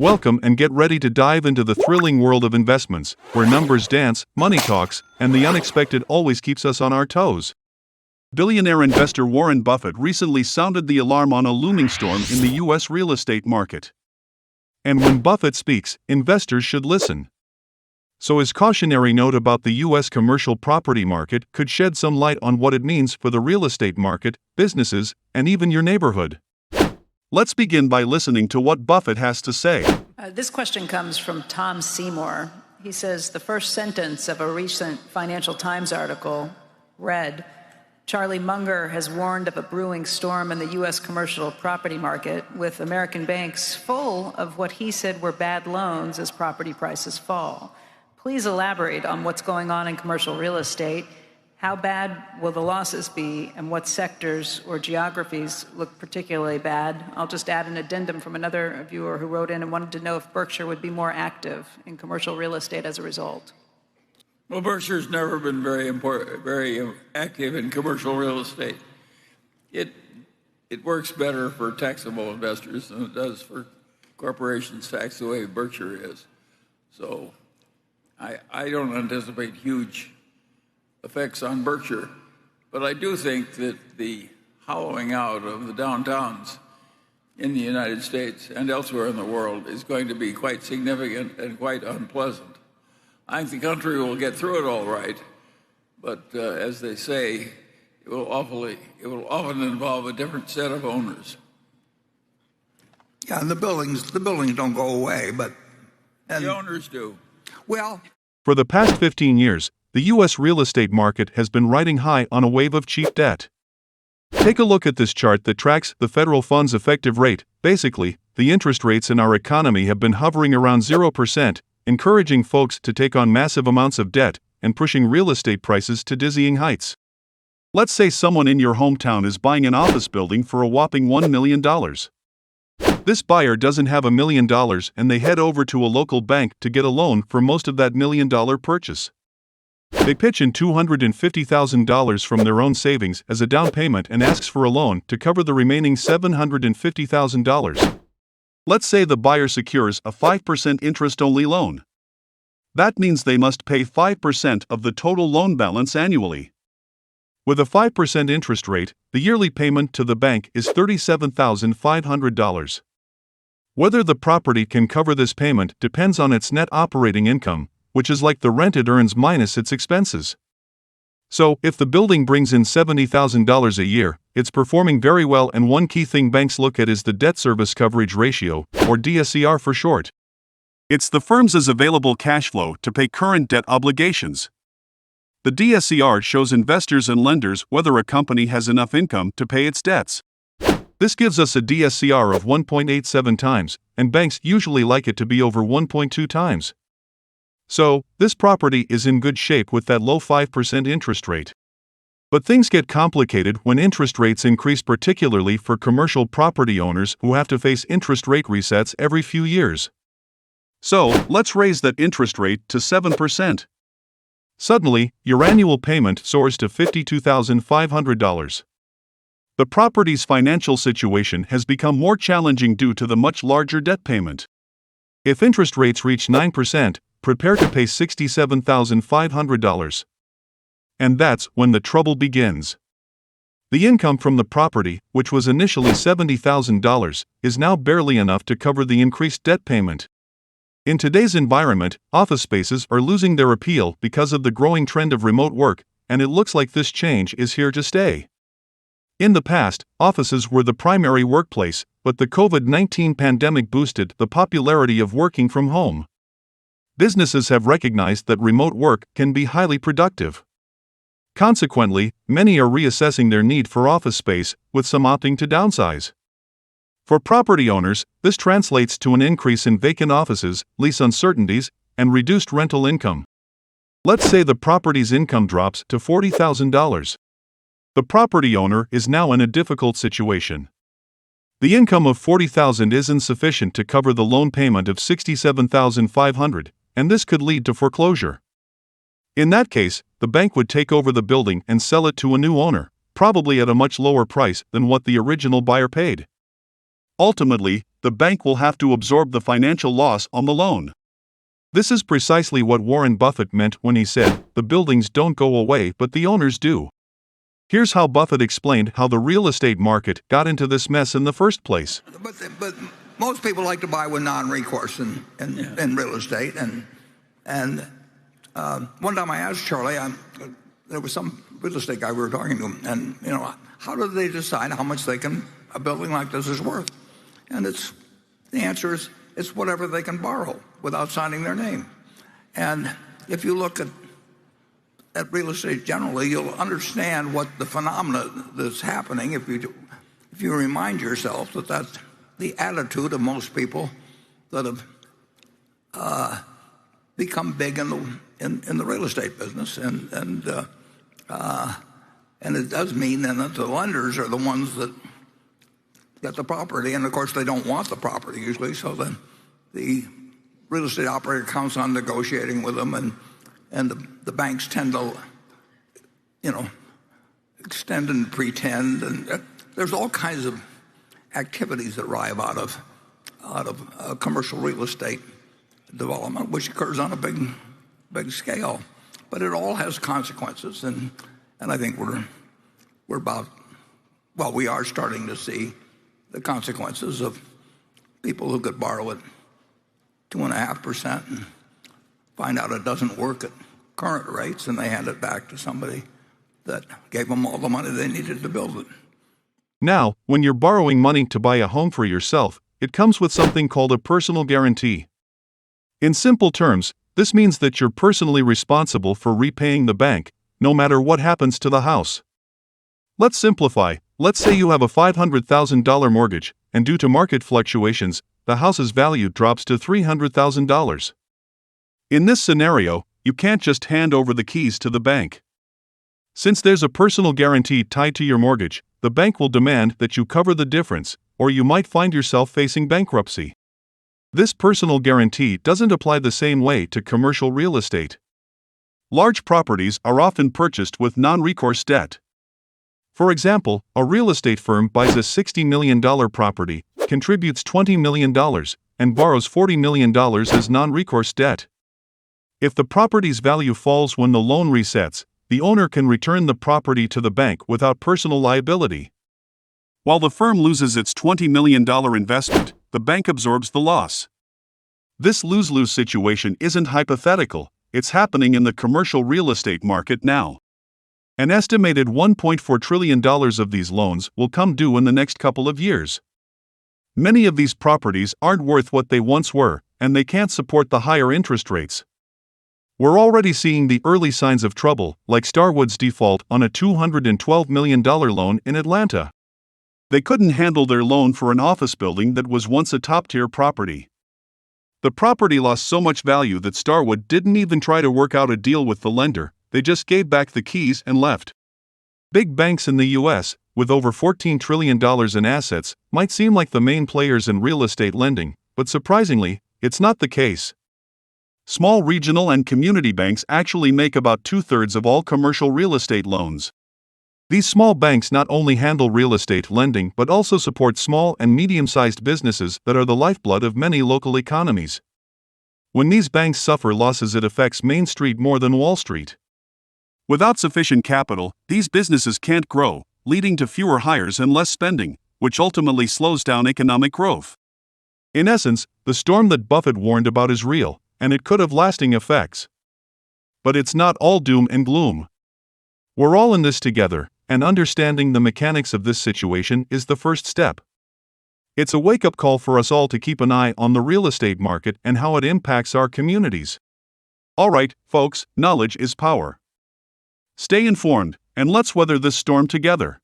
Welcome and get ready to dive into the thrilling world of investments, where numbers dance, money talks, and the unexpected always keeps us on our toes. Billionaire investor Warren Buffett recently sounded the alarm on a looming storm in the U.S. real estate market. And when Buffett speaks, investors should listen. So his cautionary note about the U.S. commercial property market could shed some light on what it means for the real estate market, businesses, and even your neighborhood. Let's begin by listening to what Buffett has to say. This question comes from Tom Seymour. He says the first sentence of a recent Financial Times article read, "Charlie Munger has warned of a brewing storm in the U.S. commercial property market, with American banks full of what he said were bad loans as property prices fall. Please elaborate on what's going on in commercial real estate. How bad will the losses be, and what sectors or geographies look particularly bad?" I'll just add an addendum from another viewer who wrote in and wanted to know if Berkshire would be more active in commercial real estate as a result. Well, Berkshire's never been very active in commercial real estate. It works better for taxable investors than it does for corporations taxed the way Berkshire is. So I don't anticipate huge effects on Berkshire, but I do think that the hollowing out of the downtowns in the United States and elsewhere in the world is going to be quite significant and quite unpleasant. I think the country will get through it all right, but as they say, it will often involve a different set of owners. Yeah, and the buildings don't go away, but the owners do. Well, for the past 15 years, the U.S. real estate market has been riding high on a wave of cheap debt. Take a look at this chart that tracks the federal funds effective rate. Basically, the interest rates in our economy have been hovering around 0%, encouraging folks to take on massive amounts of debt and pushing real estate prices to dizzying heights. Let's say someone in your hometown is buying an office building for a whopping $1 million. This buyer doesn't have $1 million and they head over to a local bank to get a loan for most of that $1 million purchase. They pitch in $250,000 from their own savings as a down payment and asks for a loan to cover the remaining $750,000. Let's say the buyer secures a 5% interest-only loan. That means they must pay 5% of the total loan balance annually. With a 5% interest rate, the yearly payment to the bank is $37,500. Whether the property can cover this payment depends on its net operating income, which is like the rent it earns minus its expenses. So, if the building brings in $70,000 a year, it's performing very well, and one key thing banks look at is the debt service coverage ratio, or DSCR for short. It's the firm's available cash flow to pay current debt obligations. The DSCR shows investors and lenders whether a company has enough income to pay its debts. This gives us a DSCR of 1.87 times, and banks usually like it to be over 1.2 times. So, this property is in good shape with that low 5% interest rate. But things get complicated when interest rates increase, particularly for commercial property owners who have to face interest rate resets every few years. So, let's raise that interest rate to 7%. Suddenly, your annual payment soars to $52,500. The property's financial situation has become more challenging due to the much larger debt payment. If interest rates reach 9%, prepare to pay $67,500. And that's when the trouble begins. The income from the property, which was initially $70,000, is now barely enough to cover the increased debt payment. In today's environment, office spaces are losing their appeal because of the growing trend of remote work, and it looks like this change is here to stay. In the past, offices were the primary workplace, but the COVID-19 pandemic boosted the popularity of working from home. Businesses have recognized that remote work can be highly productive. Consequently, many are reassessing their need for office space, with some opting to downsize. For property owners, this translates to an increase in vacant offices, lease uncertainties, and reduced rental income. Let's say the property's income drops to $40,000. The property owner is now in a difficult situation. The income of $40,000 isn't sufficient to cover the loan payment of $67,500, and this could lead to foreclosure. In that case, the bank would take over the building and sell it to a new owner, probably at a much lower price than what the original buyer paid. Ultimately, the bank will have to absorb the financial loss on the loan. This is precisely what Warren Buffett meant when he said, "The buildings don't go away, but the owners do." Here's how Buffett explained how the real estate market got into this mess in the first place. But most people like to buy with non-recourse in real estate. And one time I asked Charlie, there was some real estate guy we were talking to him, and how do they decide how much a building like this is worth? And the answer is it's whatever they can borrow without signing their name. And if you look at real estate generally, you'll understand what the phenomena that's happening if you remind yourself that that's the attitude of most people that have become big in the real estate business, and it does mean then that the lenders are the ones that get the property, and of course they don't want the property usually, so then the real estate operator counts on negotiating with them, and the banks tend to extend and pretend, and there's all kinds of activities that arrive out of commercial real estate development, which occurs on a big scale, but it all has consequences, and I think we are starting to see the consequences of people who could borrow at 2.5% and find out it doesn't work at current rates, and they hand it back to somebody that gave them all the money they needed to build it. Now, when you're borrowing money to buy a home for yourself, it comes with something called a personal guarantee. In simple terms, this means that you're personally responsible for repaying the bank, no matter what happens to the house. Let's simplify. Let's say you have a $500,000 mortgage, and due to market fluctuations, the house's value drops to $300,000. In this scenario, you can't just hand over the keys to the bank. Since there's a personal guarantee tied to your mortgage, the bank will demand that you cover the difference, or you might find yourself facing bankruptcy. This personal guarantee doesn't apply the same way to commercial real estate. Large properties are often purchased with non-recourse debt. For example, a real estate firm buys a $60 million property, contributes $20 million, and borrows $40 million as non-recourse debt. If the property's value falls when the loan resets, the owner can return the property to the bank without personal liability. While the firm loses its $20 million investment, the bank absorbs the loss. This lose-lose situation isn't hypothetical, it's happening in the commercial real estate market now. An estimated $1.4 trillion of these loans will come due in the next couple of years. Many of these properties aren't worth what they once were, and they can't support the higher interest rates. We're already seeing the early signs of trouble, like Starwood's default on a $212 million loan in Atlanta. They couldn't handle their loan for an office building that was once a top-tier property. The property lost so much value that Starwood didn't even try to work out a deal with the lender, they just gave back the keys and left. Big banks in the U.S., with over $14 trillion in assets, might seem like the main players in real estate lending, but surprisingly, it's not the case. Small regional and community banks actually make about 2/3 of all commercial real estate loans. These small banks not only handle real estate lending but also support small and medium-sized businesses that are the lifeblood of many local economies. When these banks suffer losses, it affects Main Street more than Wall Street. Without sufficient capital, these businesses can't grow, leading to fewer hires and less spending, which ultimately slows down economic growth. In essence, the storm that Buffett warned about is real, and it could have lasting effects. But it's not all doom and gloom. We're all in this together, and understanding the mechanics of this situation is the first step. It's a wake-up call for us all to keep an eye on the real estate market and how it impacts our communities. Alright, folks, knowledge is power. Stay informed, and let's weather this storm together.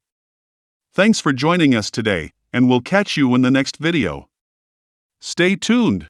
Thanks for joining us today, and we'll catch you in the next video. Stay tuned.